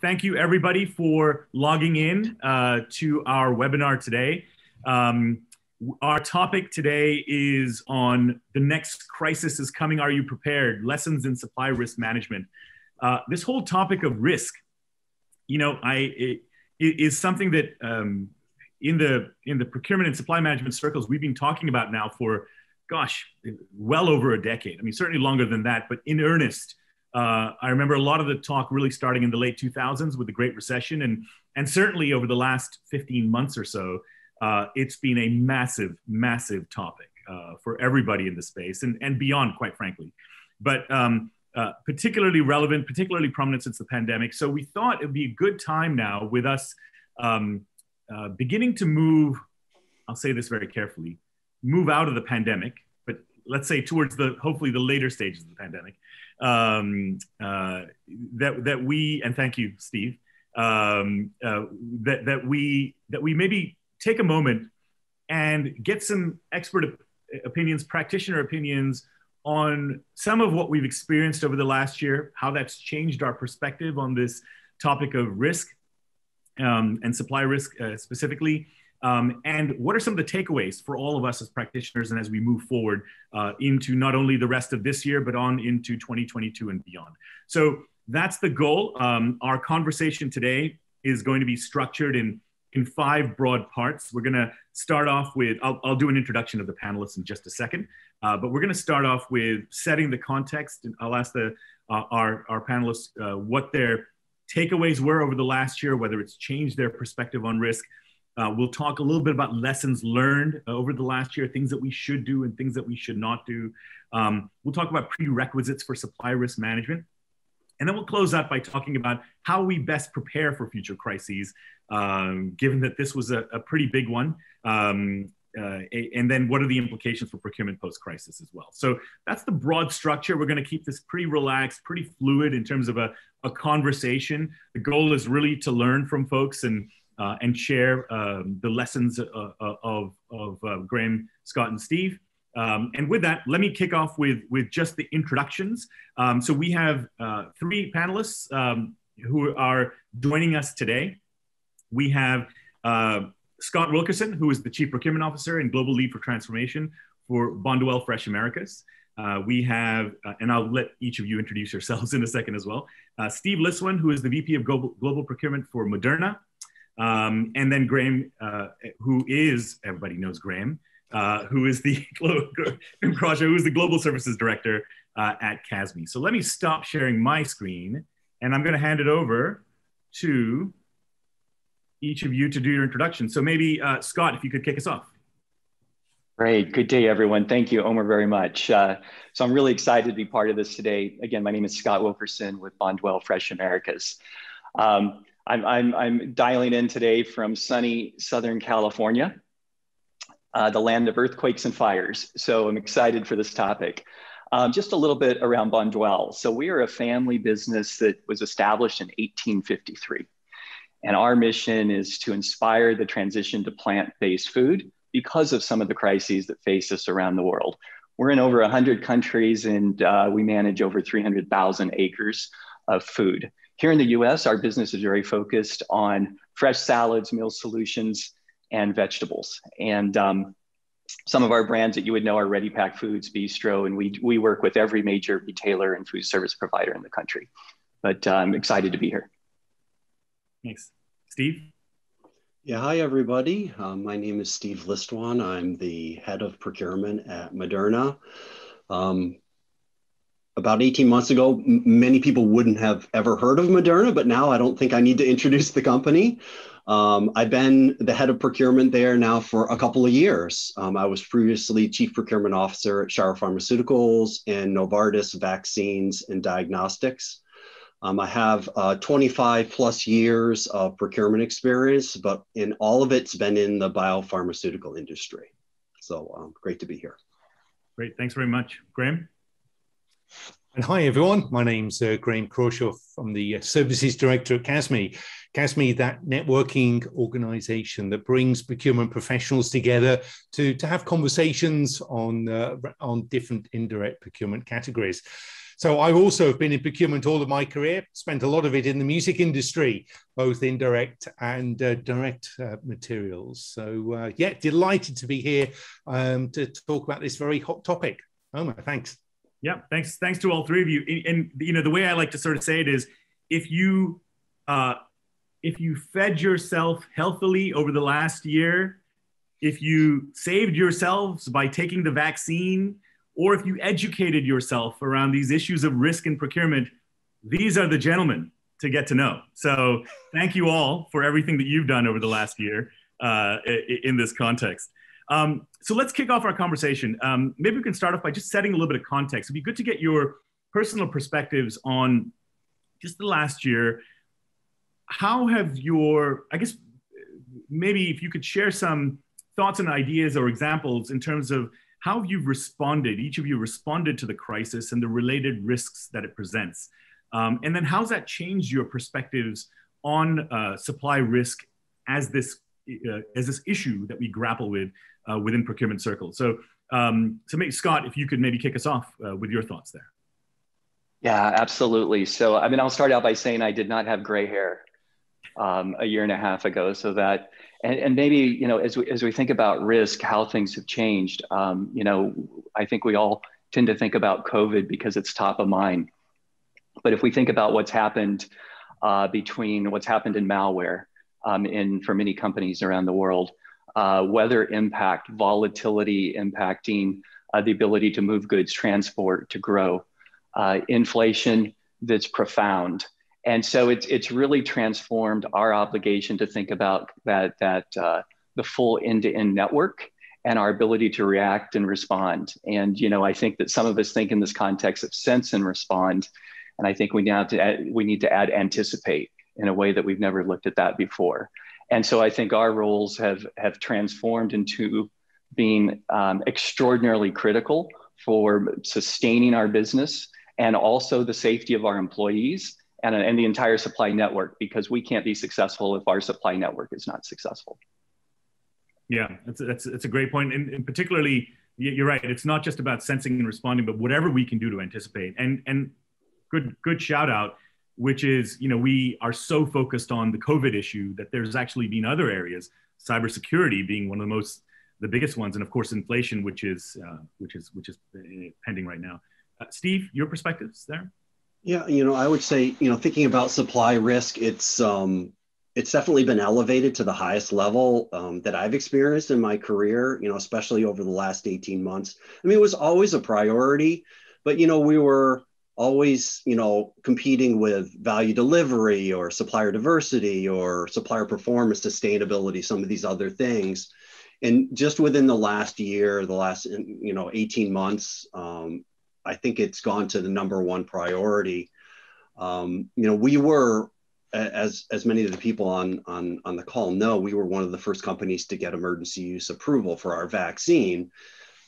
Thank you everybody for logging in to our webinar today. Our topic today is on the next crisis is coming. Are you prepared? Lessons in supply risk management. This whole topic of risk, it is something that in the procurement and supply management circles we've been talking about now for, gosh, well over a decade. I mean, certainly longer than that, but in earnest. I remember a lot of the talk really starting in the late 2000s with the Great Recession, and certainly over the last 15 months or so, it's been a massive, massive topic for everybody in the space and beyond, quite frankly. But particularly relevant, particularly prominent since the pandemic. So we thought it'd be a good time now with us beginning to move, I'll say this very carefully, move out of the pandemic, but let's say towards hopefully the later stages of the pandemic. That we, and thank you, Steve, that we maybe take a moment and get some expert opinions, practitioner opinions on some of what we've experienced over the last year, how that's changed our perspective on this topic of risk and supply risk specifically. And what are some of the takeaways for all of us as practitioners and as we move forward into not only the rest of this year, but on into 2022 and beyond. So that's the goal. Our conversation today is going to be structured in 5 broad parts. We're going to start off with, I'll do an introduction of the panelists in just a second, but we're going to start off with setting the context. And I'll ask our panelists what their takeaways were over the last year, whether it's changed their perspective on risk. We'll talk a little bit about lessons learned over the last year, things that we should do and things that we should not do. We'll talk about prerequisites for supply risk management. And then we'll close out by talking about how we best prepare for future crises, given that this was a pretty big one. And then what are the implications for procurement post-crisis as well. So that's the broad structure. We're going to keep this pretty relaxed, pretty fluid in terms of a conversation. The goal is really to learn from folks and share the lessons of Graham, Scott, and Steve. And with that, let me kick off with just the introductions. So we have 3 panelists who are joining us today. We have Scott Wilkerson, who is the Chief Procurement Officer and Global Lead for Transformation for Bonduelle Fresh Americas. We have, and I'll let each of you introduce yourselves in a second as well. Steve Liston, who is the VP of Global Procurement for Moderna. And then Graham, who is, everybody knows Graham, who is the Crawshaw, who is the Global Services Director at CASME. So let me stop sharing my screen, and I'm going to hand it over to each of you to do your introduction. So maybe Scott, if you could kick us off. Great. Good day, everyone. Thank you, Omer, very much. So I'm really excited to be part of this today. Again, my name is Scott Wilkerson with Bonduelle Fresh Americas. I'm dialing in today from sunny Southern California, the land of earthquakes and fires. So I'm excited for this topic. Just a little bit around Bonduelle. So we are a family business that was established in 1853. And our mission is to inspire the transition to plant-based food because of some of the crises that face us around the world. We're in over 100 countries and we manage over 300,000 acres of food. Here in the US, our business is very focused on fresh salads, meal solutions, and vegetables. And some of our brands that you would know are Ready Pack Foods, Bistro, and we work with every major retailer and food service provider in the country. But I'm excited to be here. Thanks. Steve? Yeah, hi everybody. My name is Steve Liston. I'm the head of procurement at Moderna. About 18 months ago, many people wouldn't have ever heard of Moderna, but now I don't think I need to introduce the company. I've been the head of procurement there now for a couple of years. I was previously chief procurement officer at Shire Pharmaceuticals and Novartis Vaccines and Diagnostics. I have 25 plus years of procurement experience, but in all of it's been in the biopharmaceutical industry. So great to be here. Great, thanks very much. Graham? And hi everyone, my name's Graham Crawshaw. I'm the Services Director at CASME. CASME, that networking organization that brings procurement professionals together to have conversations on different indirect procurement categories. So I also have been in procurement all of my career, spent a lot of it in the music industry, both indirect and direct materials. So yeah, delighted to be here to talk about this very hot topic. Omar, thanks. Yeah, thanks to all three of you. And you know, the way I like to sort of say it is, if you fed yourself healthily over the last year, if you saved yourselves by taking the vaccine, or if you educated yourself around these issues of risk and procurement, these are the gentlemen to get to know. So thank you all for everything that you've done over the last year in this context. So let's kick off our conversation. Maybe we can start off by just setting a little bit of context. It'd be good to get your personal perspectives on just the last year. How have I guess, maybe if you could share some thoughts and ideas or examples in terms of how you've responded, each of you responded to the crisis and the related risks that it presents. And then how's that changed your perspectives on supply risk as this issue that we grapple with within procurement circles? So maybe Scott, if you could maybe kick us off with your thoughts there. Yeah, absolutely. So, I mean, I'll start out by saying I did not have gray hair a year and a half ago. So that, and maybe, you know, as we think about risk, how things have changed, you know, I think we all tend to think about COVID because it's top of mind. But if we think about what's happened between what's happened in malware for many companies around the world, weather impact, volatility impacting the ability to move goods, transport, to grow, inflation that's profound. And so it's really transformed our obligation to think about that the full end-to-end network and our ability to react and respond. And, you know, I think that some of us think in this context of sense and respond. And I think we need to add anticipate in a way that we've never looked at that before. And so I think our roles have transformed into being extraordinarily critical for sustaining our business and also the safety of our employees and the entire supply network, because we can't be successful if our supply network is not successful. Yeah, that's a great point. And particularly, you're right, it's not just about sensing and responding, but whatever we can do to anticipate. And good shout out, which is, you know, we are so focused on the COVID issue that there's actually been other areas, cybersecurity being one of the biggest ones, and of course inflation, which is pending right now. Steve, your perspectives there? Yeah, you know, I would say, you know, thinking about supply risk, it's definitely been elevated to the highest level that I've experienced in my career, you know, especially over the last 18 months. I mean, it was always a priority, but, you know, we were always, you know, competing with value delivery or supplier diversity or supplier performance, sustainability, some of these other things. And just within the last year, the last, you know, 18 months, I think it's gone to the number one priority. You know, we were, as many of the people on the call know, we were one of the first companies to get emergency use approval for our vaccine.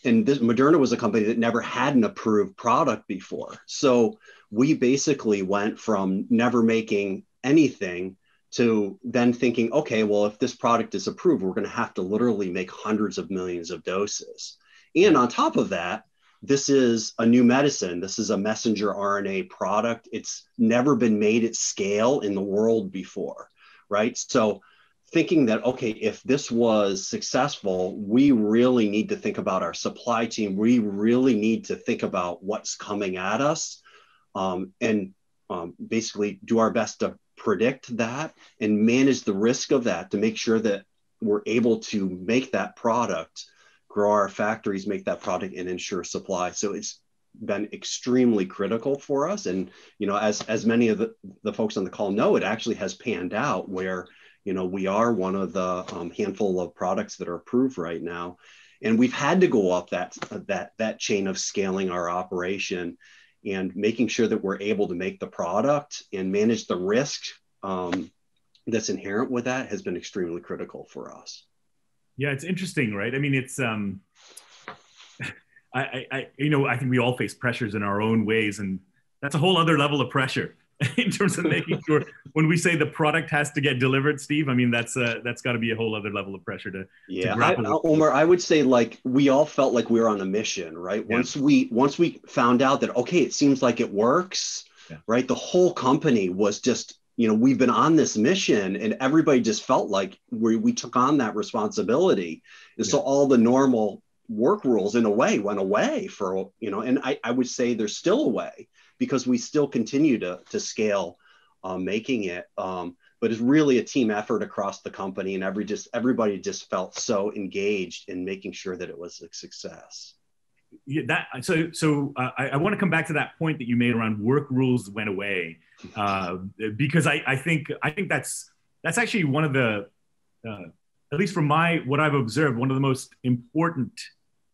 And Moderna was a company that never had an approved product before. So we basically went from never making anything to then thinking, okay, well, if this product is approved, we're going to have to literally make hundreds of millions of doses. And on top of that, this is a new medicine. This is a messenger RNA product. It's never been made at scale in the world before, right? So thinking that, okay, if this was successful, we really need to think about our supply chain. We really need to think about what's coming at us and basically do our best to predict that and manage the risk of that to make sure that we're able to make that product, grow our factories, make that product, and ensure supply. So it's been extremely critical for us. And, you know, as many of the folks on the call know, it actually has panned out where, you know, we are one of the handful of products that are approved right now. And we've had to go up that chain of scaling our operation and making sure that we're able to make the product and manage the risk that's inherent with that has been extremely critical for us. Yeah, it's interesting, right? I mean, it's, you know, I think we all face pressures in our own ways, and that's a whole other level of pressure in terms of making sure when we say the product has to get delivered, Steve. I mean, that's got to be a whole other level of pressure to grapple with. Omar, I would say like we all felt like we were on a mission, right? Yeah. Once we found out that, okay, it seems like it works, right? The whole company was just, we've been on this mission, and everybody just felt like we took on that responsibility. And so all the normal work rules in a way went away for, and I would say there's still a way, because we still continue to scale making it. But it's really a team effort across the company, and everybody just felt so engaged in making sure that it was a success. Yeah, I want to come back to that point that you made around work rules went away, because I think that's actually one of the, at least from what I've observed, one of the most important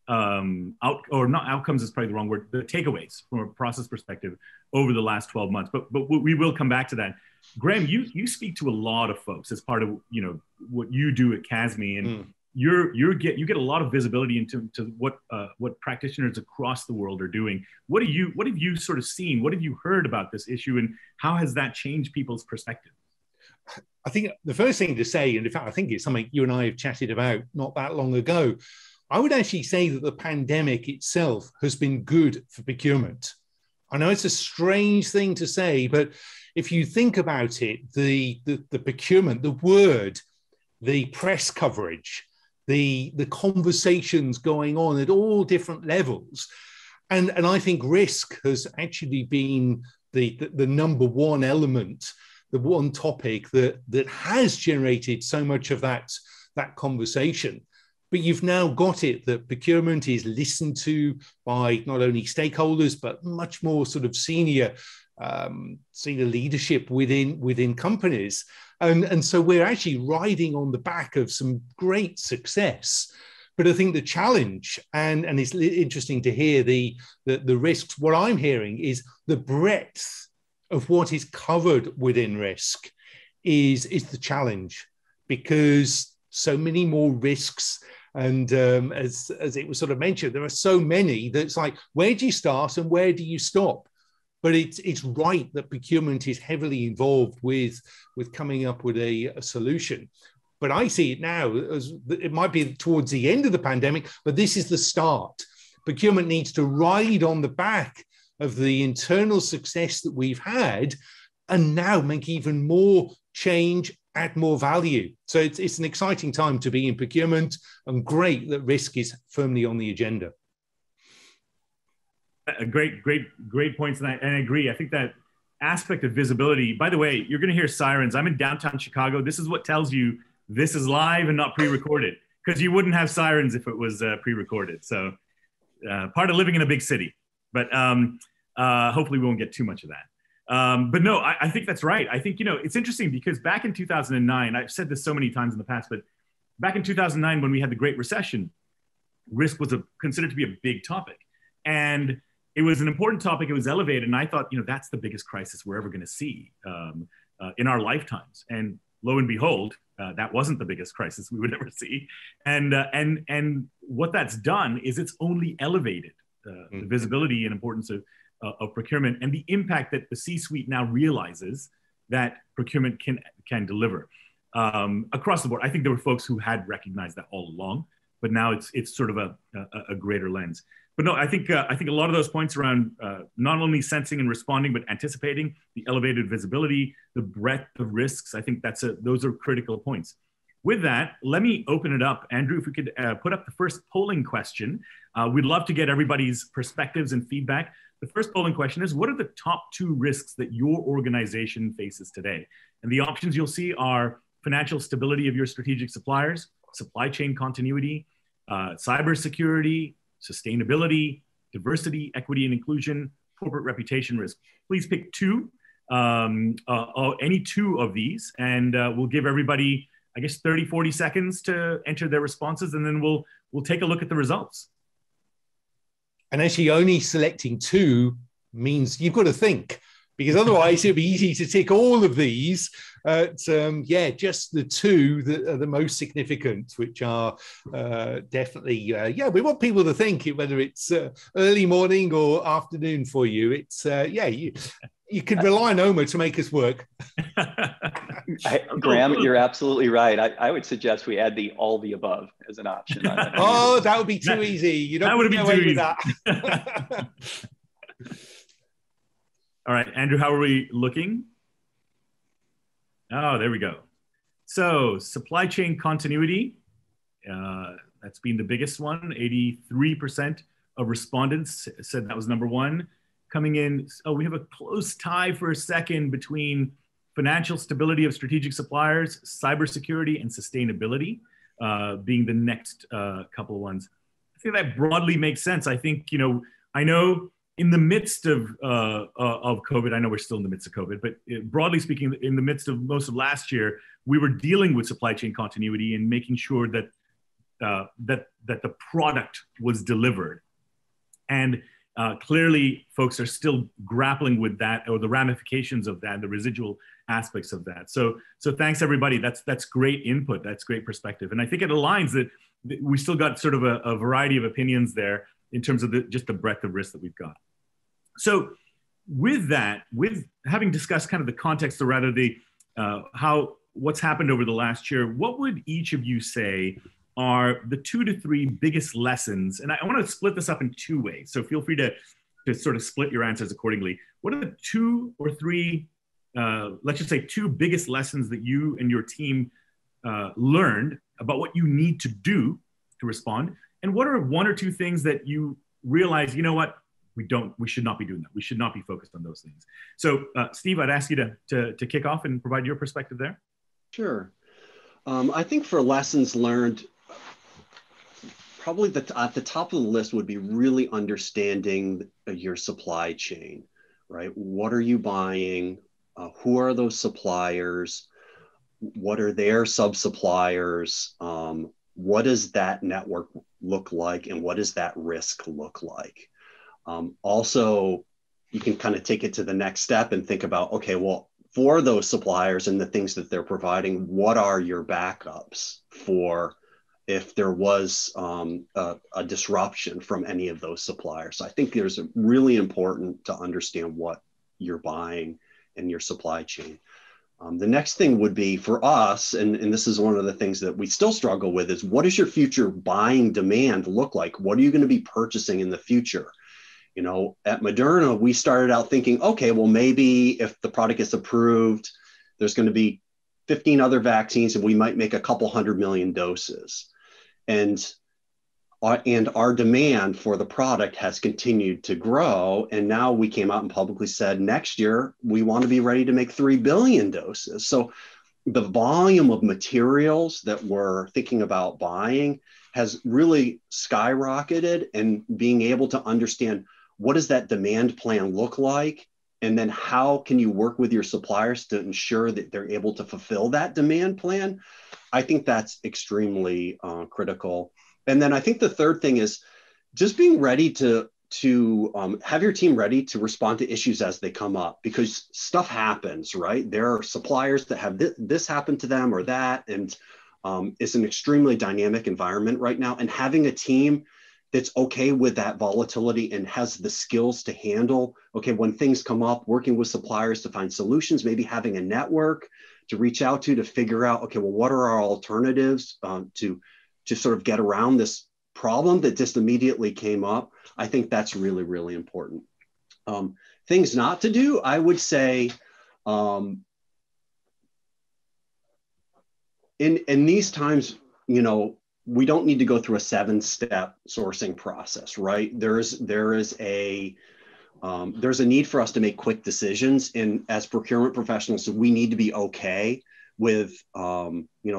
outcomes is probably the wrong word, the takeaways from a process perspective over the last 12 months. But we will come back to that. Graham, you speak to a lot of folks as part of what you do at CASME, and you get a lot of visibility into what practitioners across the world are doing. What have you sort of seen? What have you heard about this issue, and how has that changed people's perspective? I think the first thing to say, and in fact, I think it's something you and I have chatted about not that long ago, I would actually say that the pandemic itself has been good for procurement. I know it's a strange thing to say, but if you think about it, the procurement, the word, the press coverage, the conversations going on at all different levels, and I think risk has actually been the number one element, the one topic that has generated so much of that conversation. But you've now got it that procurement is listened to by not only stakeholders, but much more sort of senior leadership within companies. And so we're actually riding on the back of some great success. But I think the challenge, and it's interesting to hear the risks, what I'm hearing is the breadth of what is covered within risk is the challenge, because so many more risks. And as it was sort of mentioned, there are so many that it's like, where do you start and where do you stop? But it's right that procurement is heavily involved with coming up with a solution. But I see it now as it might be towards the end of the pandemic, but this is the start. Procurement needs to ride on the back of the internal success that we've had, and now make even more change, add more value. So it's an exciting time to be in procurement, and great that risk is firmly on the agenda. Great points, and I agree. I think that aspect of visibility, by the way, you're going to hear sirens. I'm in downtown Chicago. This is what tells you this is live and not pre-recorded, because you wouldn't have sirens if it was pre-recorded. So part of living in a big city, but hopefully we won't get too much of that. But no, I think that's right. I think, it's interesting because back in 2009, I've said this so many times in the past, but back in 2009, when we had the Great Recession, risk was considered to be a big topic. And it was an important topic. It was elevated. And I thought, that's the biggest crisis we're ever going to see in our lifetimes. And lo and behold, that wasn't the biggest crisis we would ever see. And what that's done is it's only elevated the visibility and importance of procurement, and the impact that the C-suite now realizes that procurement can deliver across the board. I think there were folks who had recognized that all along, but now it's sort of a greater lens. But no, I think a lot of those points around not only sensing and responding, but anticipating, the elevated visibility, the breadth of risks, I think those are critical points. With that, let me open it up. Andrew, if we could put up the first polling question. We'd love to get everybody's perspectives and feedback. The first polling question is, what are the top 2 risks that your organization faces today? And the options you'll see are financial stability of your strategic suppliers, supply chain continuity, cybersecurity, sustainability, diversity, equity, and inclusion, corporate reputation risk. Please pick 2, any 2 of these, and we'll give everybody, I guess, 30, 40 seconds to enter their responses, and then we'll take a look at the results. And actually only selecting 2 means you've got to think, because otherwise it'd be easy to tick all of these. Just the 2 that are the most significant, which are definitely, we want people to think, whether it's early morning or afternoon for you. It's, You could rely on Oma to make us work. Graham, you're absolutely right. I would suggest we add all the above as an option. Oh, that would be too easy. You don't get away with that. All right, Andrew, how are we looking? Oh, there we go. So supply chain continuity, that's been the biggest one. 83% of respondents said that was number one. Coming in, oh, we have a close tie for a second between financial stability of strategic suppliers, cybersecurity, and sustainability being the next couple of ones. I think that broadly makes sense. I think, I know in the midst of COVID, I know we're still in the midst of COVID, but broadly speaking, in the midst of most of last year, we were dealing with supply chain continuity and making sure that that the product was delivered. And clearly, folks are still grappling with that, or the ramifications of that, the residual aspects of that. So thanks everybody. That's great input. That's great perspective. And I think it aligns that we still got sort of a variety of opinions there in terms of just the breadth of risk that we've got. So with that, with having discussed kind of the context, or rather what's happened over the last year, what would each of you say are the 2 to 3 biggest lessons? And I want to split this up in 2 ways. So feel free to sort of split your answers accordingly. What are the 2 or 3, let's just say 2 biggest lessons that you and your team learned about what you need to do to respond? And what are 1 or 2 things that you realize, you know what, we should not be doing that. We should not be focused on those things. So Steve, I'd ask you to kick off and provide your perspective there. Sure. I think for lessons learned, probably at the top of the list would be really understanding your supply chain, right? What are you buying? Who are those suppliers? What are their sub-suppliers? What does that network look like? And what does that risk look like? Also, you can kind of take it to the next step and think about, okay, well, for those suppliers and the things that they're providing, what are your backups for if there was a disruption from any of those suppliers? So I think there's really important to understand what you're buying in your supply chain. The next thing would be for us, and this is one of the things that we still struggle with, is what does your future buying demand look like? What are you going to be purchasing in the future? At Moderna, we started out thinking, okay, well, maybe if the product gets approved, there's going to be 15 other vaccines and we might make a couple 100 million doses. And our demand for the product has continued to grow. And now we came out and publicly said next year, we want to be ready to make 3 billion doses. So the volume of materials that we're thinking about buying has really skyrocketed, and being able to understand what does that demand plan look like? And then how can you work with your suppliers to ensure that they're able to fulfill that demand plan? I think that's extremely critical. And then I think the third thing is just being ready to have your team ready to respond to issues as they come up, because stuff happens, right? There are suppliers that have this happen to them or that, and it's an extremely dynamic environment right now. And having a team that's okay with that volatility and has the skills to handle, okay, when things come up, working with suppliers to find solutions, maybe having a network to reach out to figure out, okay, well, what are our alternatives to sort of get around this problem that just immediately came up? I think that's really, really important. Things not to do, I would say, in these times, we don't need to go through a 7-step sourcing process, right? There's a need for us to make quick decisions, and as procurement professionals, we need to be okay with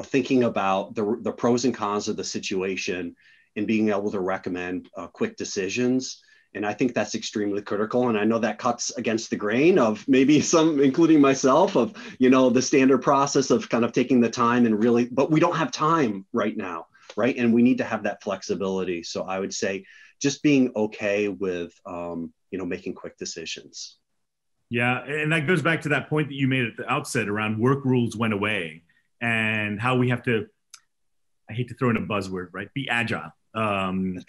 thinking about the pros and cons of the situation and being able to recommend quick decisions. And I think that's extremely critical. And I know that cuts against the grain of maybe some, including myself, of the standard process of kind of taking the time and really, but we don't have time right now. Right. And we need to have that flexibility. So I would say just being okay with, making quick decisions. Yeah. And that goes back to that point that you made at the outset around work rules went away and how we have to, I hate to throw in a buzzword, right? Be agile and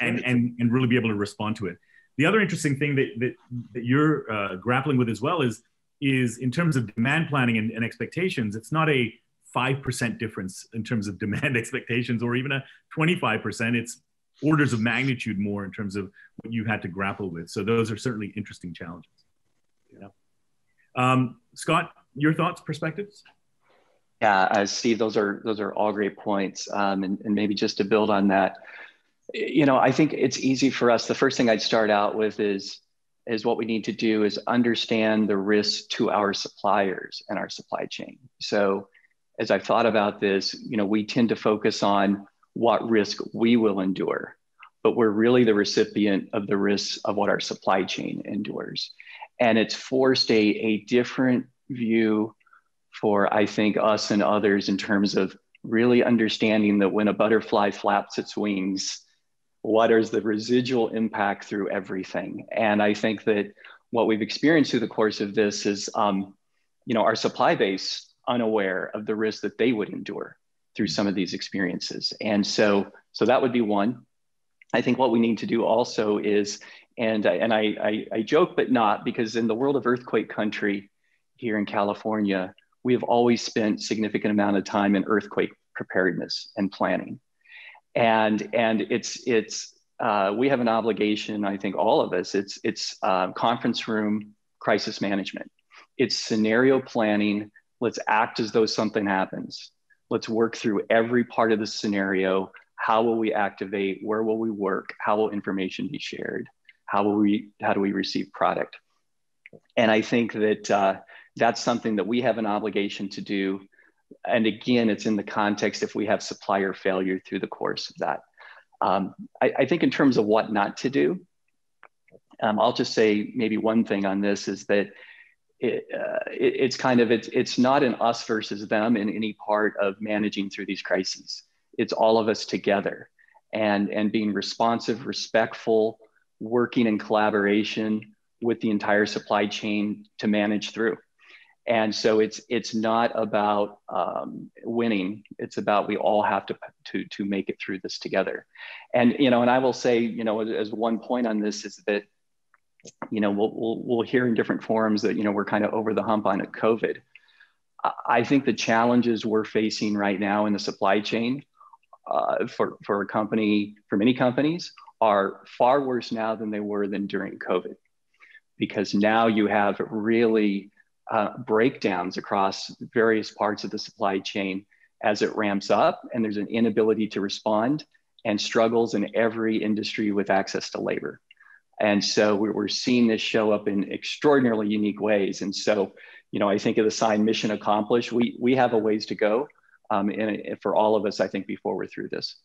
really be able to respond to it. The other interesting thing that you're grappling with as well is is in terms of demand planning and expectations, it's not a 5% difference in terms of demand expectations or even a 25%. It's orders of magnitude more in terms of what you had to grapple with. So those are certainly interesting challenges. Scott, your thoughts, perspectives? Yeah, Steve, those are all great points. And maybe just to build on that, I think it's easy for us. The first thing I'd start out with is what we need to do is understand the risks to our suppliers and our supply chain. So as I've thought about this, we tend to focus on what risk we will endure, but we're really the recipient of the risks of what our supply chain endures. And it's forced a different view for, I think, us and others in terms of really understanding that when a butterfly flaps its wings, what is the residual impact through everything? And I think that what we've experienced through the course of this is, our supply base unaware of the risk that they would endure through some of these experiences. And so that would be one. I think what we need to do also is, and I joke, but not, because in the world of earthquake country here in California, we have always spent significant amount of time in earthquake preparedness and planning. And it's we have an obligation, I think all of us, it's conference room crisis management. It's scenario planning. Let's act as though something happens. Let's work through every part of the scenario. How will we activate? Where will we work? How will information be shared? How do we receive product? And I think that that's something that we have an obligation to do. And again, it's in the context if we have supplier failure through the course of that. I think in terms of what not to do, I'll just say maybe one thing on this is that it's not an us versus them in any part of managing through these crises. It's all of us together and being responsive, respectful, working in collaboration with the entire supply chain to manage through. And so it's not about winning. It's about we all have to make it through this together. And and I will say, as one point on this is that we'll hear in different forums that we're kind of over the hump on COVID. I think the challenges we're facing right now in the supply chain for many companies are far worse now than they were during COVID, because now you have really breakdowns across various parts of the supply chain as it ramps up, and there's an inability to respond and struggles in every industry with access to labor. And so we're seeing this show up in extraordinarily unique ways. And so, I think of the sign mission accomplished. We have a ways to go for all of us, I think, before we're through this.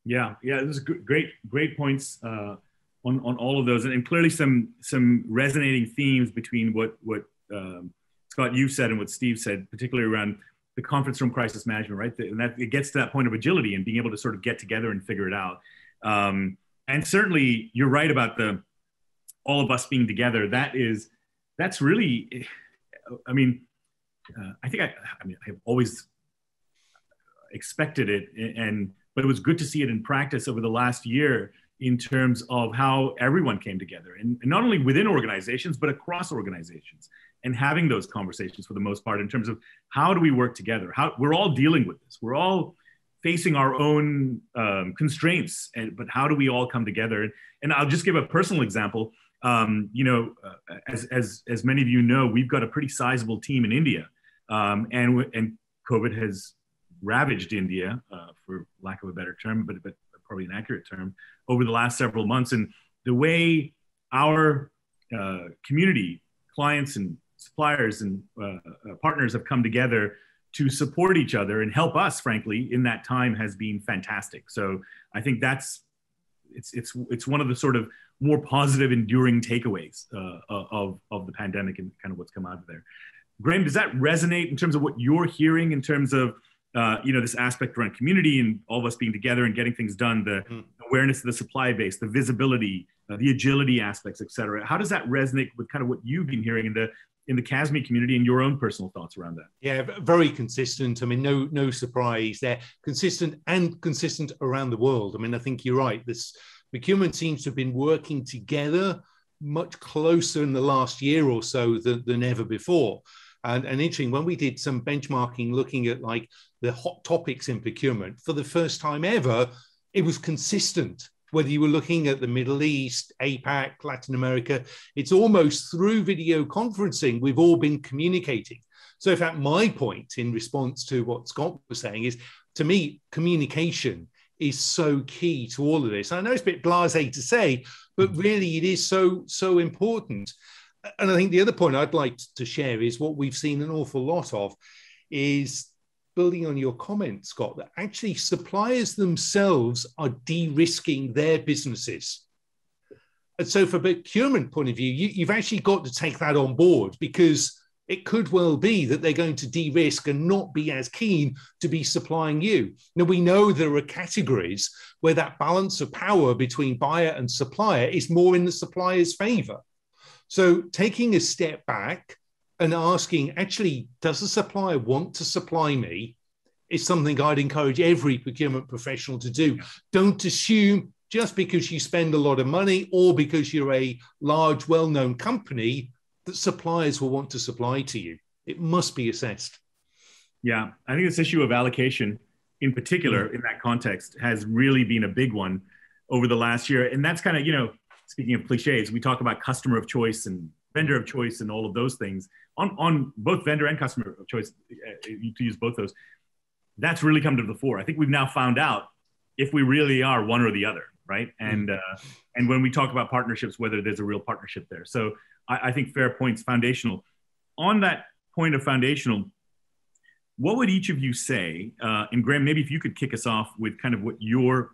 Yeah, this is great points on all of those, and clearly some resonating themes between what Scott, you said, and what Steve said, particularly around the conference room crisis management, right? And that it gets to that point of agility and being able to sort of get together and figure it out. And certainly, you're right about all of us being together. That's really, I mean, I think I've always expected it, but it was good to see it in practice over the last year in terms of how everyone came together, and not only within organizations, but across organizations, and having those conversations for the most part in terms of how do we work together? How we're all dealing with this. We're all facing our own constraints, but how do we all come together? And I'll just give a personal example. As many of you know, we've got a pretty sizable team in India, and COVID has ravaged India, for lack of a better term, but probably an accurate term, over the last several months. And the way our community, clients and suppliers and partners have come together to support each other and help us, frankly, in that time has been fantastic. So I think it's one of the sort of more positive, enduring takeaways of the pandemic and kind of what's come out of there. Graham, does that resonate in terms of what you're hearing in terms of this aspect around community and all of us being together and getting things done, the awareness of the supply base, the visibility, the agility aspects, et cetera? How does that resonate with kind of what you've been hearing in the CASME community and your own personal thoughts around that? Yeah, very consistent. I mean, no surprise. They're consistent around the world. I mean, I think you're right. This procurement seems to have been working together much closer in the last year or so than ever before. And interesting, when we did some benchmarking looking at like the hot topics in procurement, for the first time ever, it was consistent. Whether you were looking at the Middle East, APAC, Latin America, it's almost through video conferencing, we've all been communicating. So in fact, my point in response to what Scott was saying is, to me, communication is so key to all of this. I know it's a bit blasé to say, but really it is so important. And I think the other point I'd like to share is what we've seen an awful lot of is, building on your comment, Scott, that actually suppliers themselves are de-risking their businesses. And so from a procurement point of view, you've actually got to take that on board, because it could well be that they're going to de-risk and not be as keen to be supplying you. Now, we know there are categories where that balance of power between buyer and supplier is more in the supplier's favor. So taking a step back and asking, actually, does the supplier want to supply me, is something I'd encourage every procurement professional to do. Don't assume just because you spend a lot of money or because you're a large, well-known company that suppliers will want to supply to you. It must be assessed. Yeah, I think this issue of allocation in particular in that context has really been a big one over the last year. And that's kind of, you know, speaking of cliches, we talk about customer of choice and vendor of choice and all of those things on both vendor and customer of choice, to use both those. That's really come to the fore. I think we've now found out if we really are one or the other, right? And when we talk about partnerships, whether there's a real partnership there. So I think fair point's foundational. On that point of foundational, what would each of you say, and Graham, maybe if you could kick us off with kind of what you're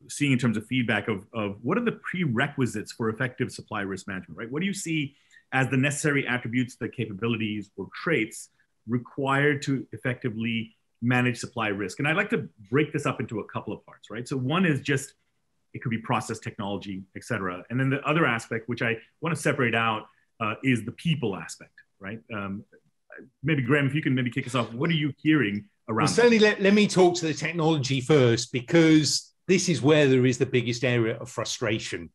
seeing in terms of feedback of what are the prerequisites for effective supply risk management, right? What do you see as the necessary attributes, the capabilities or traits required to effectively manage supply risk? And I'd like to break this up into a couple of parts, right? So one is just, it could be process technology, et cetera. And then the other aspect, which I want to separate out, is the people aspect, right? Maybe Graham, if you can maybe kick us off, what are you hearing around? Well, certainly let me talk to the technology first, because this is where there is the biggest area of frustration.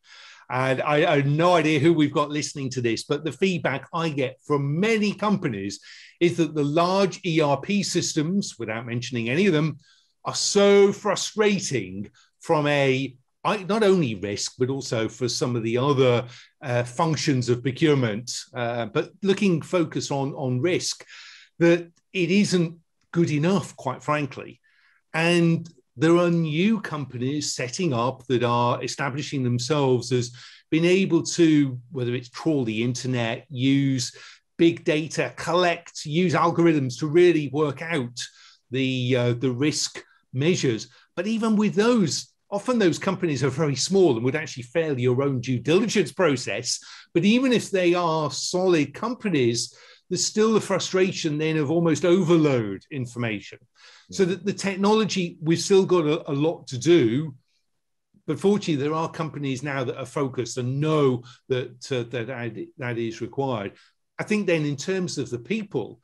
And I have no idea who we've got listening to this, but the feedback I get from many companies is that the large ERP systems, without mentioning any of them, are so frustrating from not only risk, but also for some of the other functions of procurement, but focus on risk, that it isn't good enough, quite frankly. And there are new companies setting up that are establishing themselves as being able to, whether it's trawl the internet, use big data, use algorithms to really work out the risk measures. But even with those, often those companies are very small and would actually fail your own due diligence process. But even if they are solid companies, there's still the frustration then of almost overload information. Yeah. So that the technology, we've still got a lot to do. But fortunately, there are companies now that are focused and know that is required. I think then in terms of the people,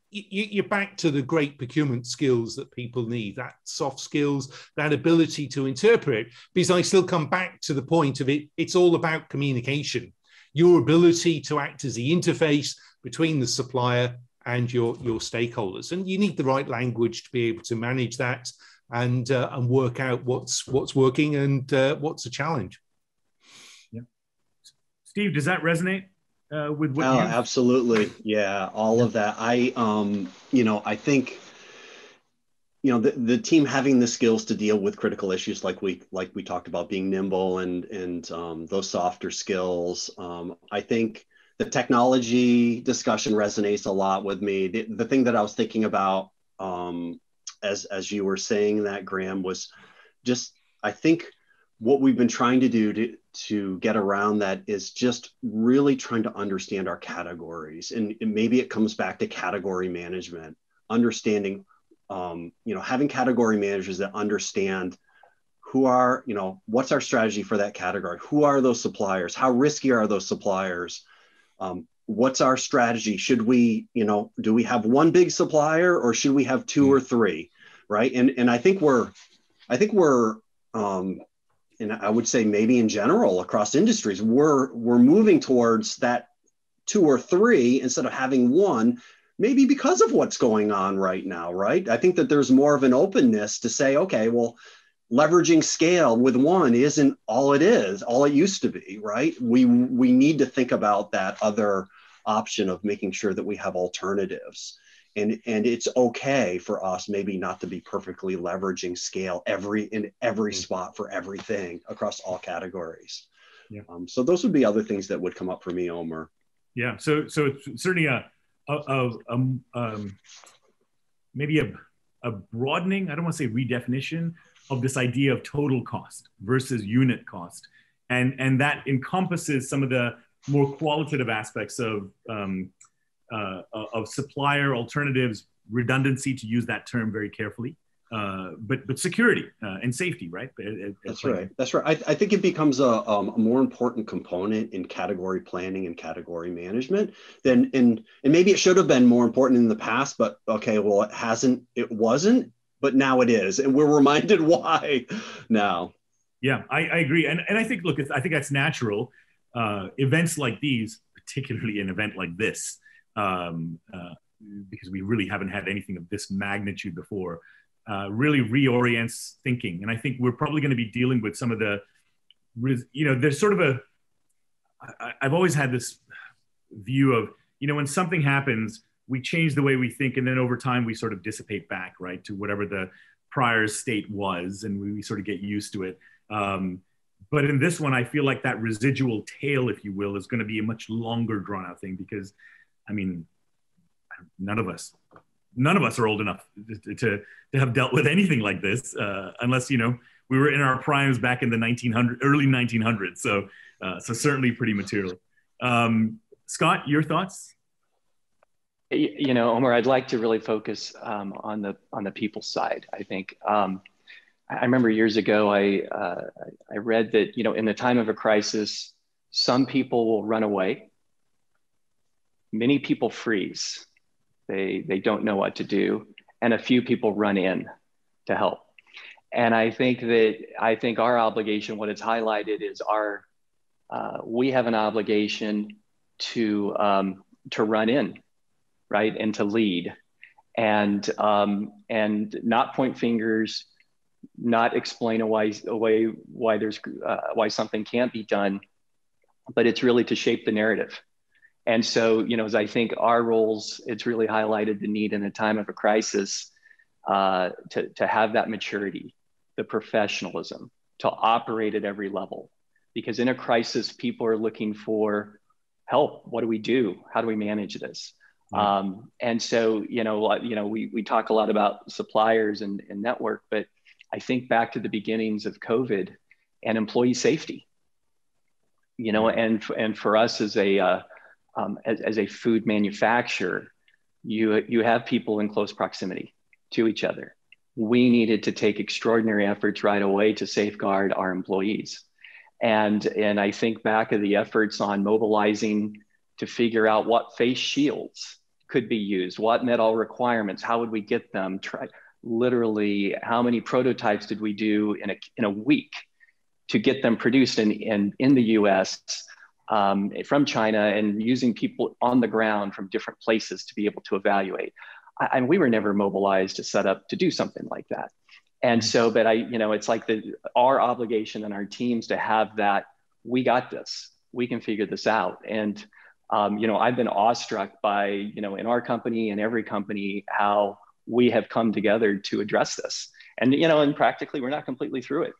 you're back to the great procurement skills that people need, that soft skills, that ability to interpret, because I still come back to the point of it's all about communication, your ability to act as the interface between the supplier and your stakeholders. And you need the right language to be able to manage that and work out what's working and what's a challenge. Yeah. Steve, does that resonate? With what absolutely. Yeah, all of that. I think, the team having the skills to deal with critical issues like we talked about, being nimble and those softer skills. I think the technology discussion resonates a lot with me. The thing that I was thinking about as you were saying that, Graham, was just, I think what we've been trying to do to get around that is just really trying to understand our categories. And maybe it comes back to category management, understanding, having category managers that understand what's our strategy for that category? Who are those suppliers? How risky are those suppliers? What's our strategy? Should we, do we have one big supplier or should we have two or three, right? And I think we're and I would say maybe in general across industries, we're moving towards that 2 or 3 instead of having 1, maybe because of what's going on right now, right? I think that there's more of an openness to say, okay, well, leveraging scale with 1 isn't all it is, all it used to be, right? We need to think about that other option of making sure that we have alternatives. And it's okay for us maybe not to be perfectly leveraging scale in every spot for everything across all categories. Yeah. So those would be other things that would come up for me, Omer. Yeah. So it's certainly maybe a broadening, I don't want to say redefinition of this idea of total cost versus unit cost. And that encompasses some of the more qualitative aspects of supplier alternatives, redundancy, to use that term very carefully, but security and safety, right? That's right. That's right. I think it becomes a more important component in category planning and category management and maybe it should have been more important in the past, but okay, well, it wasn't, but now it is. And we're reminded why now. Yeah, I agree. And I think, look, I think that's natural. Events like these, particularly an event like this, because we really haven't had anything of this magnitude before, really reorients thinking. And I think we're probably going to be dealing with some of the, there's sort of I've always had this view of, when something happens, we change the way we think, and then over time we sort of dissipate back, right, to whatever the prior state was, and we sort of get used to it. But in this one, I feel like that residual tail, if you will, is going to be a much longer drawn out thing, because, I mean, none of us are old enough to have dealt with anything like this, unless, we were in our primes back in the early 1900s. So certainly pretty material. Scott, your thoughts? Omer, I'd like to really focus on the people side. I think I remember years ago I read that in the time of a crisis, some people will run away, many people freeze, they don't know what to do, and a few people run in to help. And I think our obligation, what it's highlighted, is we have an obligation to run in, right, and to lead, and not point fingers, not explain why something can't be done, but it's really to shape the narrative. And so, as I think our roles, it's really highlighted the need in a time of a crisis to have that maturity, the professionalism, to operate at every level, because in a crisis, people are looking for help. What do we do? How do we manage this? And so, we talk a lot about suppliers and network, but I think back to the beginnings of COVID and employee safety, and for us as a food manufacturer, you have people in close proximity to each other. We needed to take extraordinary efforts right away to safeguard our employees. And I think back of the efforts on mobilizing to figure out what face shields could be used, what met all requirements, how would we get them, literally how many prototypes did we do in a week to get them produced in the US from China, and using people on the ground from different places to be able to evaluate. And we were never mobilized to set up to do something like that. And so, but it's like our obligation and our teams to have that, we got this, we can figure this out. And, I've been awestruck by, in our company and every company, how we have come together to address this. And, and practically we're not completely through it.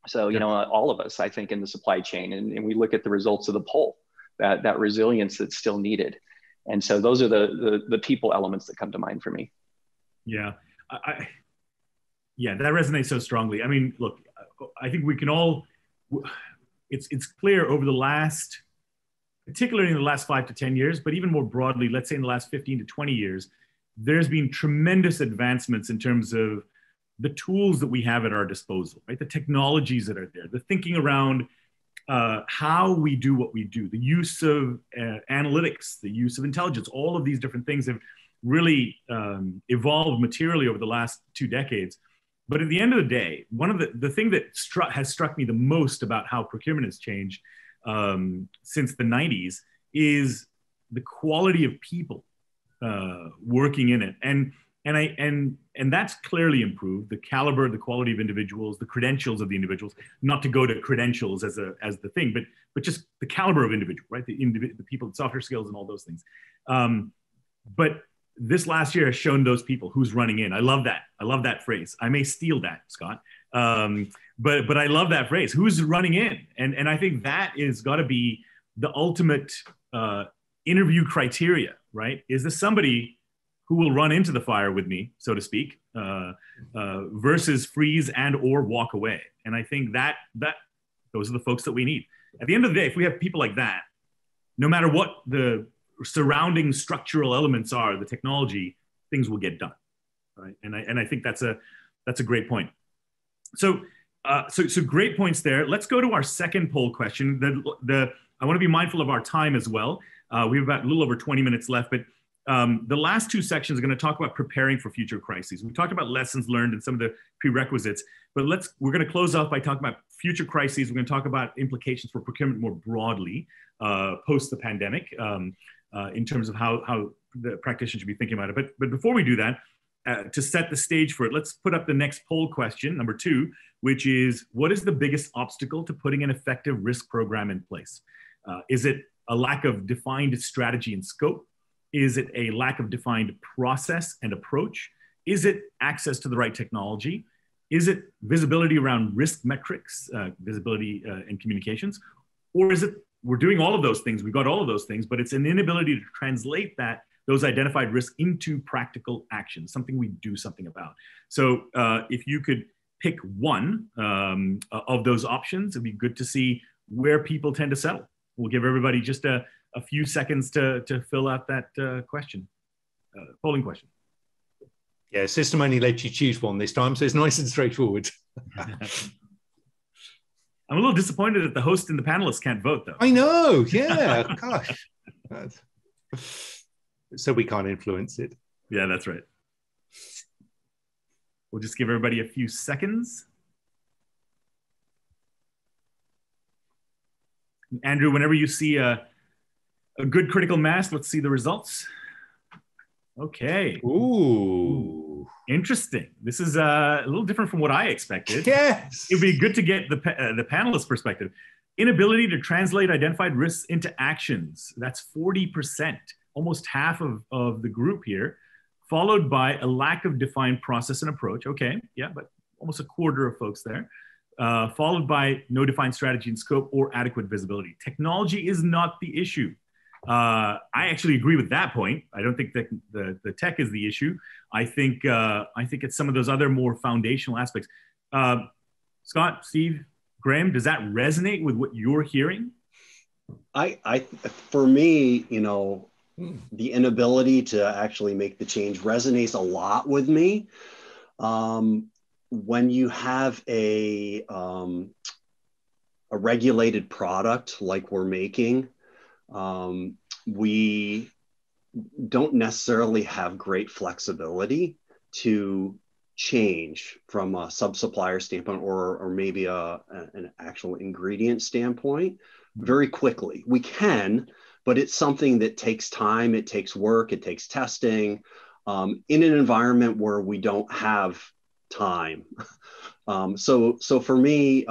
So, all of us, I think, in the supply chain, and we look at the results of the poll, that resilience that's still needed. And so those are the people elements that come to mind for me. Yeah. That resonates so strongly. I mean, look, I think we can all, it's clear over the last, particularly in the last 5 to 10 years, but even more broadly, let's say in the last 15 to 20 years, there's been tremendous advancements in terms of the tools that we have at our disposal, right? The technologies that are there, the thinking around how we do what we do, the use of analytics, the use of intelligence, all of these different things have really evolved materially over the last 2 decades. But at the end of the day, one of the thing that has struck me the most about how procurement has changed since the 90s is the quality of people working in it. And that's clearly improved. The caliber, the quality of individuals, the credentials of the individuals, not to go to credentials as the thing, but just the caliber of individual, right? The people, softer skills and all those things. But this last year has shown those people who's running in. I love that. I love that phrase. I may steal that, Scott. But I love that phrase. Who's running in? And I think that is got to be the ultimate interview criteria, right? Is this somebody who will run into the fire with me, so to speak, versus freeze and or walk away? And I think that those are the folks that we need. At the end of the day, if we have people like that, no matter what the surrounding structural elements are, the technology, things will get done, right? And I think that's a great point. So great points there. Let's go to our second poll question. I want to be mindful of our time as well. We have about a little over 20 minutes left, but the last two sections are going to talk about preparing for future crises. We talked about lessons learned and some of the prerequisites, but we're going to close off by talking about future crises. We're going to talk about implications for procurement more broadly post the pandemic in terms of how the practitioner should be thinking about it. But before we do that, to set the stage for it, let's put up the next poll question, number 2, which is, what is the biggest obstacle to putting an effective risk program in place? Is it a lack of defined strategy and scope? Is it a lack of defined process and approach? Is it access to the right technology? Is it visibility around risk metrics, visibility and communications? Or is it we're doing all of those things, we've got all of those things, but it's an inability to translate those identified risks into practical action, something we do something about. So if you could pick one of those options, it'd be good to see where people tend to settle. We'll give everybody just a few seconds to fill out that polling question. Yeah, system only lets you choose one this time, so it's nice and straightforward. I'm a little disappointed that the host and the panelists can't vote, though. I know, yeah, gosh. So we can't influence it. Yeah, that's right. We'll just give everybody a few seconds. Andrew, whenever you see a good critical mass, let's see the results. Okay. Ooh. Interesting. This is a little different from what I expected. Yes. It'd be good to get the panelist perspective. Inability to translate identified risks into actions. That's 40%, almost half of the group here, followed by a lack of defined process and approach. Okay, yeah, but almost a quarter of folks there. Followed by no defined strategy and scope or adequate visibility. Technology is not the issue. I actually agree with that point. I don't think that the tech is the issue. I think it's some of those other more foundational aspects. Scott, Steve, Graham, does that resonate with what you're hearing? For me, the inability to actually make the change resonates a lot with me. When you have a regulated product like we're making, we don't necessarily have great flexibility to change from a sub-supplier standpoint or maybe an actual ingredient standpoint very quickly. We can, but it's something that takes time, it takes work, it takes testing in an environment where we don't have time. So for me,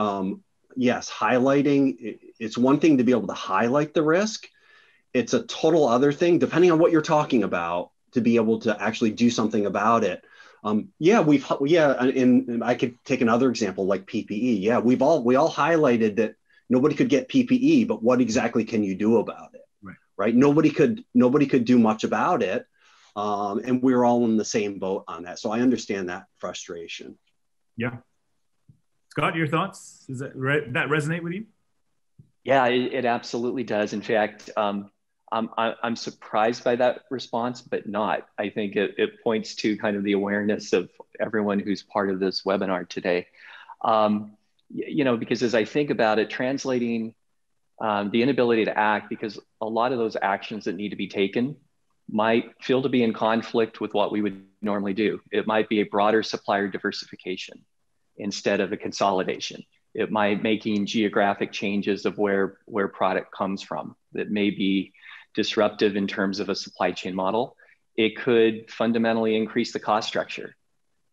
yes, highlighting, it's one thing to be able to highlight the risk. It's a total other thing, depending on what you're talking about, to be able to actually do something about it. And I could take another example like PPE. Yeah, we all highlighted that nobody could get PPE, but what exactly can you do about it? Right? Nobody could do much about it. And we're all in the same boat on that. So I understand that frustration. Yeah. Scott, your thoughts? Does that resonate with you? Yeah, it absolutely does. In fact, I'm surprised by that response, but not. I think it points to kind of the awareness of everyone who's part of this webinar today. Because as I think about it, translating the inability to act, because a lot of those actions that need to be taken might feel to be in conflict with what we would normally do. It might be a broader supplier diversification instead of a consolidation. It might making geographic changes of where product comes from that may be disruptive in terms of a supply chain model. It could fundamentally increase the cost structure,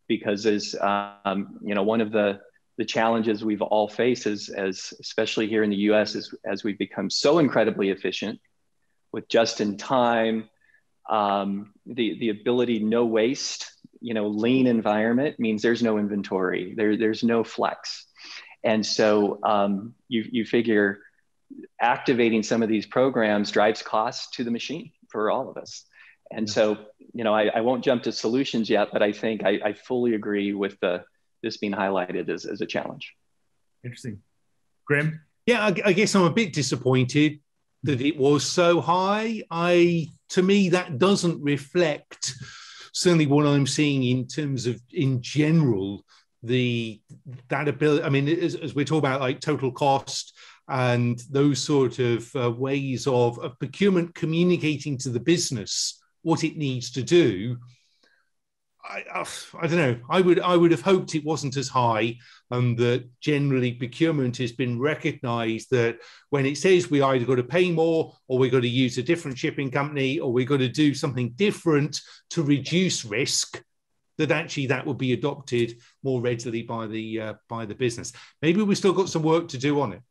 because as one of the challenges we've all faced as especially here in the US as we've become so incredibly efficient with just in time, the ability, no waste, lean environment means there's no inventory, there's no flex. And so you figure activating some of these programs drives costs to the machine for all of us. And so, I won't jump to solutions yet, but I think I fully agree with this being highlighted as a challenge. Interesting. Graham? Yeah, I guess I'm a bit disappointed that it was so high. To me, that doesn't reflect certainly what I'm seeing in terms of, in general, that ability. I mean, as we talk about like total cost and those sort of ways of procurement communicating to the business what it needs to do, I don't know. I would have hoped it wasn't as high, and that generally procurement has been recognised that when it says we either got to pay more, or we got to use a different shipping company, or we got to do something different to reduce risk, that actually that would be adopted more readily by the business. Maybe we've still got some work to do on it.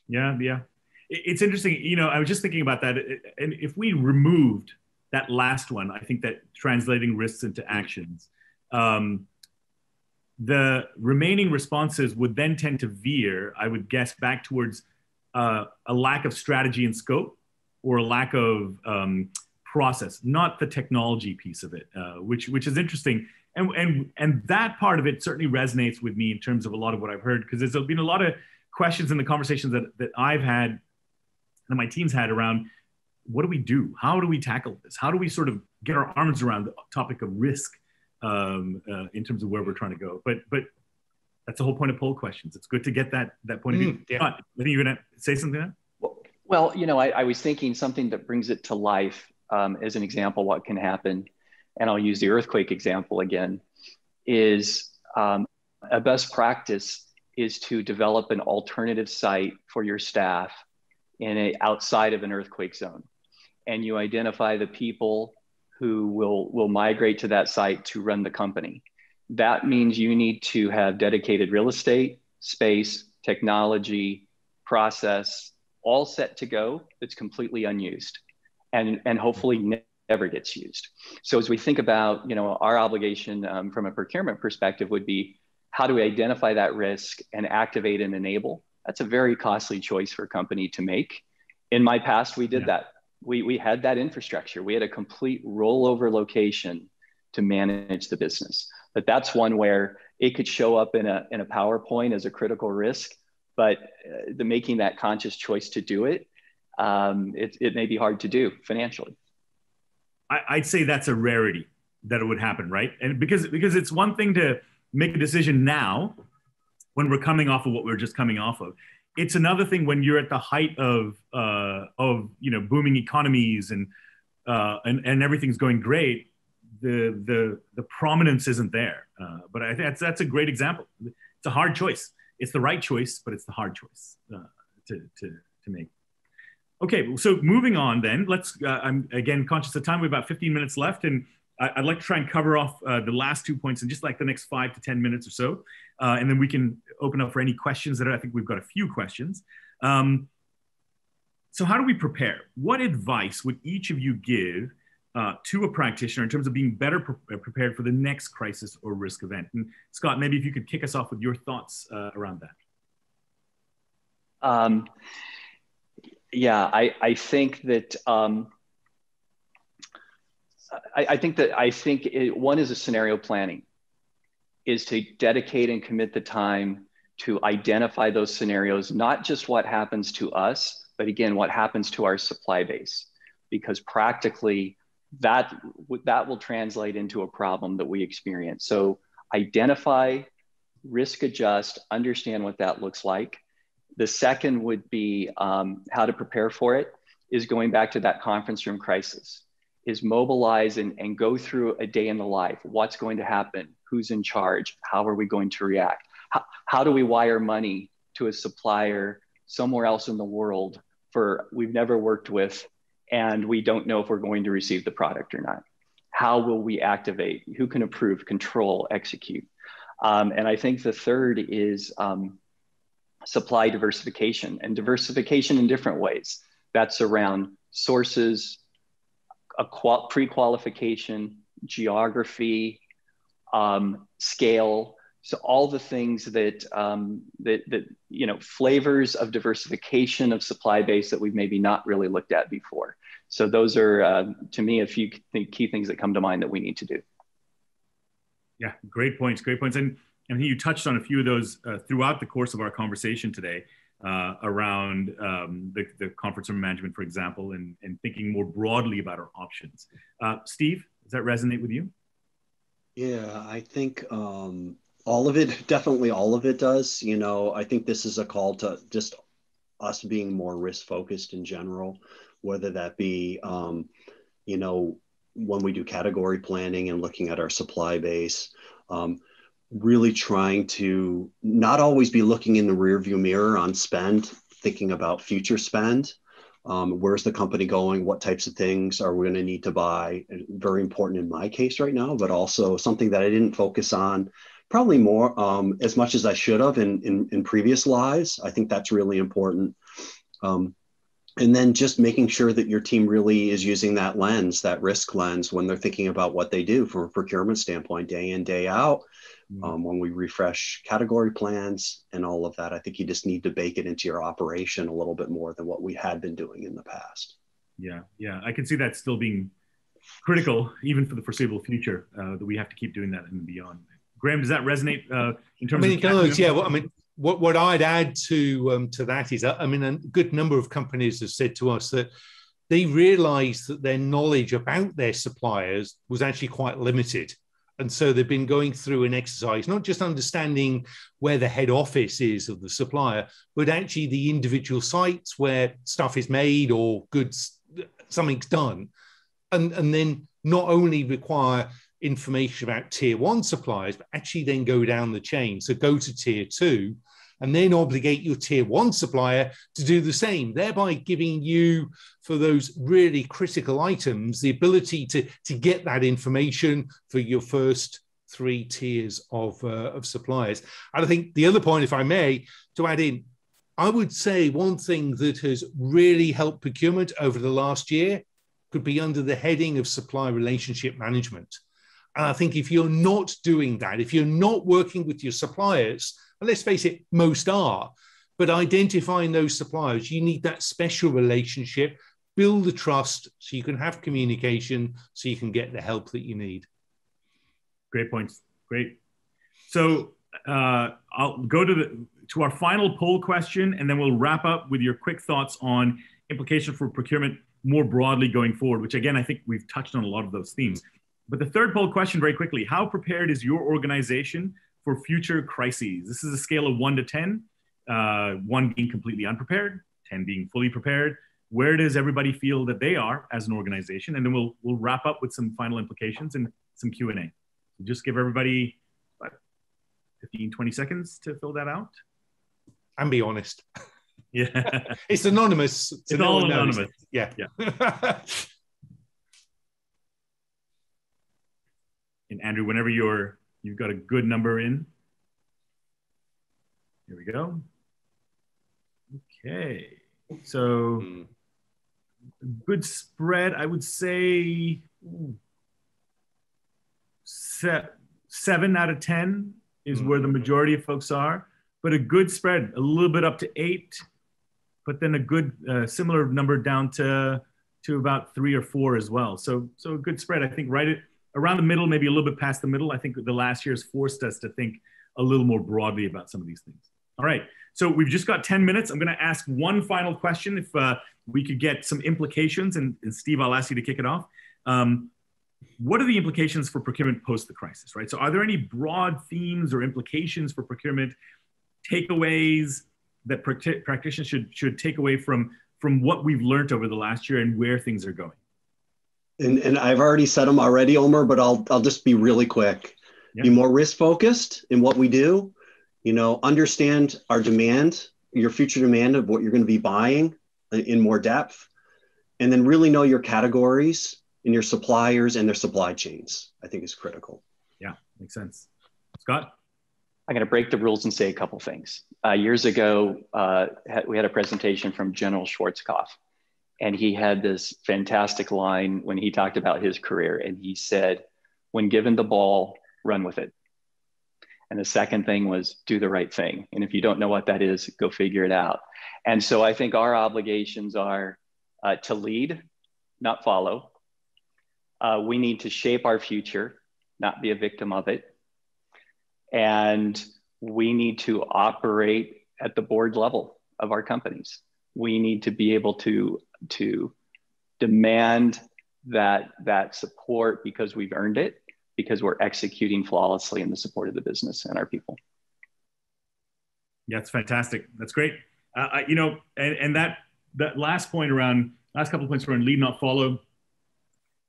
Yeah. It's interesting. I was just thinking about that. And if we removed that last one, I think that translating risks into actions, the remaining responses would then tend to veer, I would guess, back towards a lack of strategy and scope, or a lack of process, not the technology piece of it, which is interesting. And that part of it certainly resonates with me in terms of a lot of what I've heard, because there's been a lot of questions in the conversations that I've had, that my team's had around, what do we do? How do we tackle this? How do we sort of get our arms around the topic of risk in terms of where we're trying to go? But that's the whole point of poll questions. It's good to get that point of view. Yeah. I think you're going to say something there? Well, I was thinking something that brings it to life as an example, what can happen, and I'll use the earthquake example again, is a best practice is to develop an alternative site for your staff outside of an earthquake zone. And you identify the people who will migrate to that site to run the company. That means you need to have dedicated real estate, space, technology, process, all set to go that's completely unused and hopefully never gets used. So as we think about, our obligation from a procurement perspective would be, how do we identify that risk and activate and enable? That's a very costly choice for a company to make. In my past, we did that. We had that infrastructure. We had a complete rollover location to manage the business. But that's one where it could show up in a PowerPoint as a critical risk, but making that conscious choice to do it, it may be hard to do financially. I'd say that's a rarity that it would happen, right? And because it's one thing to make a decision now when we're coming off of what we're just coming off of. It's another thing when you're at the height of booming economies and everything's going great. The prominence isn't there. But I think that's a great example. It's a hard choice. It's the right choice, but it's the hard choice to make. Okay, so moving on then. I'm again conscious of time. We have about 15 minutes left, and I'd like to try and cover off the last 2 points in just like the next 5 to 10 minutes or so. And then we can open up for any questions I think we've got a few questions. So how do we prepare? What advice would each of you give to a practitioner in terms of being better prepared for the next crisis or risk event? And Scott, maybe if you could kick us off with your thoughts around that. I think that one is a scenario planning, is to dedicate and commit the time to identify those scenarios, not just what happens to us, but again, what happens to our supply base, because practically that will translate into a problem that we experience. So identify, risk adjust, understand what that looks like. The second would be how to prepare for it, is going back to that conference room crisis. is mobilize and go through a day in the life. What's going to happen? Who's in charge? How are we going to react? How do we wire money to a supplier somewhere else in the world we've never worked with, and we don't know if we're going to receive the product or not? How will we activate? Who can approve, control, execute? And I think the third is supply diversification, and diversification in different ways. That's around sources, pre-qualification, geography, scale. So all the things that flavors of diversification of supply base that we've maybe not really looked at before. So those are, to me, a few key things that come to mind that we need to do. Yeah, great points, great points. And I think you touched on a few of those throughout the course of our conversation today around the conference room management, for example, and thinking more broadly about our options. Steve, does that resonate with you? Yeah, I think all of it, definitely all of it does. I think this is a call to just us being more risk focused in general, whether that be, when we do category planning and looking at our supply base, really trying to not always be looking in the rearview mirror on spend, thinking about future spend. Where's the company going? What types of things are we going to need to buy? Very important in my case right now, but also something that I didn't focus on probably more as much as I should have in previous lives. I think that's really important. And then just making sure that your team really is using that lens, that risk lens, when they're thinking about what they do from a procurement standpoint, day in, day out. When we refresh category plans and all of that, I think you just need to bake it into your operation a little bit more than what we had been doing in the past. Yeah, I can see that still being critical, even for the foreseeable future, that we have to keep doing that and beyond. Graham, does that resonate in terms of? It does, yeah. Well, what I'd add to that is, a good number of companies have said to us that they realised that their knowledge about their suppliers was actually quite limited. And so they've been going through an exercise, not just understanding where the head office is of the supplier, but actually the individual sites where stuff is made or goods, something's done. And then not only require information about tier 1 suppliers, but actually then go down the chain. So go to tier 2 and then obligate your tier 1 supplier to do the same, thereby giving you, for those really critical items, the ability to get that information for your first 3 tiers of suppliers. And I think the other point, if I may, to add in, I would say one thing that has really helped procurement over the last year could be under the heading of supply relationship management. And I think if you're not doing that, if you're not working with your suppliers, and let's face it, most are, but identifying those suppliers, you need that special relationship, build the trust so you can have communication, so you can get the help that you need. Great points. Great. So I'll go to our final poll question, and then we'll wrap up with your quick thoughts on implication for procurement more broadly going forward, which again, I think we've touched on a lot of those themes. But the third poll question, very quickly, how prepared is your organization for future crises? This is a scale of 1 to 10, 1 being completely unprepared, 10 being fully prepared. Where does everybody feel that they are as an organization? And then we'll wrap up with some final implications and some Q&A. Just give everybody 15, 20 seconds to fill that out. And be honest. Yeah. It's anonymous. It's all anonymous. Yeah. And Andrew, whenever you've got a good number in. Here we go. Okay. So good spread, I would say 7 out of 10 is where the majority of folks are, but a good spread, a little bit up to 8, but then a good similar number down to about 3 or 4 as well. So a good spread, I think, right around the middle, maybe a little bit past the middle. I think the last year has forced us to think a little more broadly about some of these things. All right, so we've just got 10 minutes. I'm going to ask one final question. If we could get some implications, and Steve, I'll ask you to kick it off. What are the implications for procurement post the crisis, right? So are there any broad themes or implications for procurement, takeaways that practitioners should take away from what we've learned over the last year and where things are going? And I've already said them already, Omer, but I'll just be really quick. Yeah. Be more risk focused in what we do. Understand our demand, your future demand of what you're going to be buying in more depth, and then really know your categories and your suppliers and their supply chains, I think is critical. Yeah, makes sense. Scott? I'm going to break the rules and say a couple things. Years ago, we had a presentation from General Schwarzkopf, and he had this fantastic line when he talked about his career. And he said, when given the ball, run with it. And the second thing was do the right thing. And if you don't know what that is, go figure it out. And so I think our obligations are to lead, not follow. We need to shape our future, not be a victim of it. And we need to operate at the board level of our companies. We need to be able to demand that support because we've earned it, because we're executing flawlessly in the support of the business and our people. Yeah, it's fantastic. That's great. And that last couple of points around lead, not follow,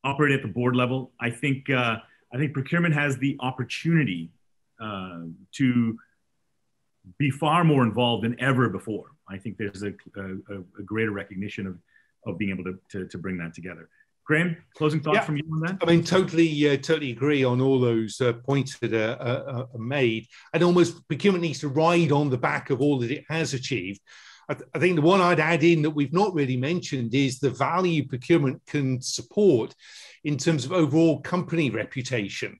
operate at the board level. I think procurement has the opportunity to be far more involved than ever before. I think there's a greater recognition of being able to bring that together. Graham, closing thoughts from you on that? I mean, totally agree on all those points that are made. And almost procurement needs to ride on the back of all that it has achieved. I think the one I'd add in that we've not really mentioned is the value procurement can support in terms of overall company reputation.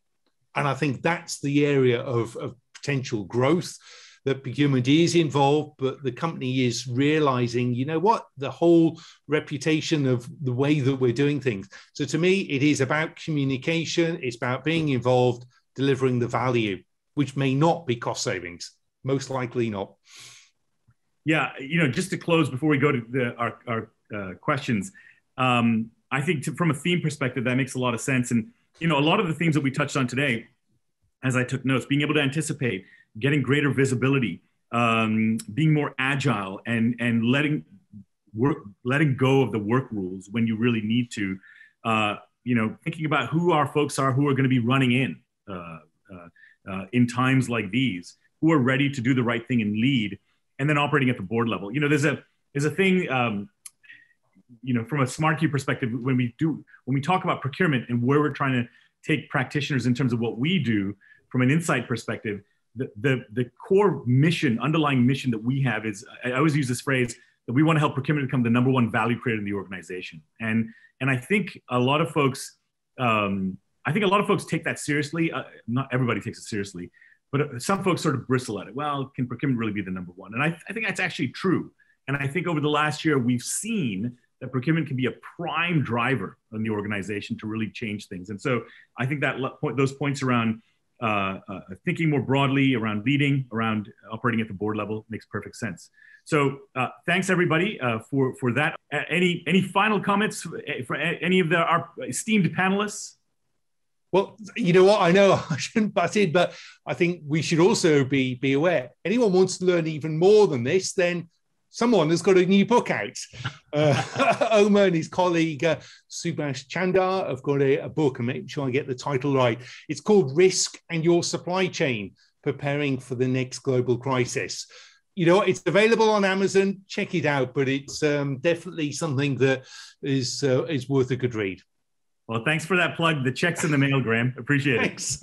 And I think that's the area of potential growth that procurement is involved, but the company is realizing, the whole reputation of the way that we're doing things. So to me, it is about communication. It's about being involved, delivering the value, which may not be cost savings, most likely not. Yeah, just to close before we go to our questions, I think from a theme perspective, that makes a lot of sense. And, a lot of the themes that we touched on today, as I took notes, being able to anticipate, getting greater visibility, being more agile, and letting go of the work rules when you really need to, thinking about who our folks are who are going to be running in times like these, who are ready to do the right thing and lead, and then operating at the board level. There's a thing, from a SmartQ perspective, when we talk about procurement and where we're trying to take practitioners in terms of what we do from an insight perspective, the core mission, underlying mission that we have is, I always use this phrase, that we want to help procurement become the number one value creator in the organization. And I think a lot of folks, take that seriously. Not everybody takes it seriously, but some folks sort of bristle at it. Well, can procurement really be the number one? And I think that's actually true. And I think over the last year, we've seen that procurement can be a prime driver in the organization to really change things. And so I think that those points around thinking more broadly, around leading, around operating at the board level makes perfect sense. So thanks everybody for that. Any final comments for any of our esteemed panelists? Well, you know what? I know I shouldn't butt in, but I think we should also be aware. Anyone wants to learn even more than this, then someone has got a new book out. Omer and his colleague Subhash Chandar have got a book, and make sure I get the title right. It's called Risk and Your Supply Chain, Preparing for the Next Global Crisis. It's available on Amazon. Check it out, but it's definitely something that is worth a good read. Well, thanks for that plug. The check's in the mail, Graham. Appreciate it. Thanks.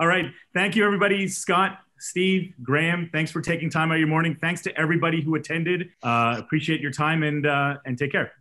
All right. Thank you, everybody. Scott, Steve, Graham, thanks for taking time out of your morning. Thanks to everybody who attended. Appreciate your time and take care.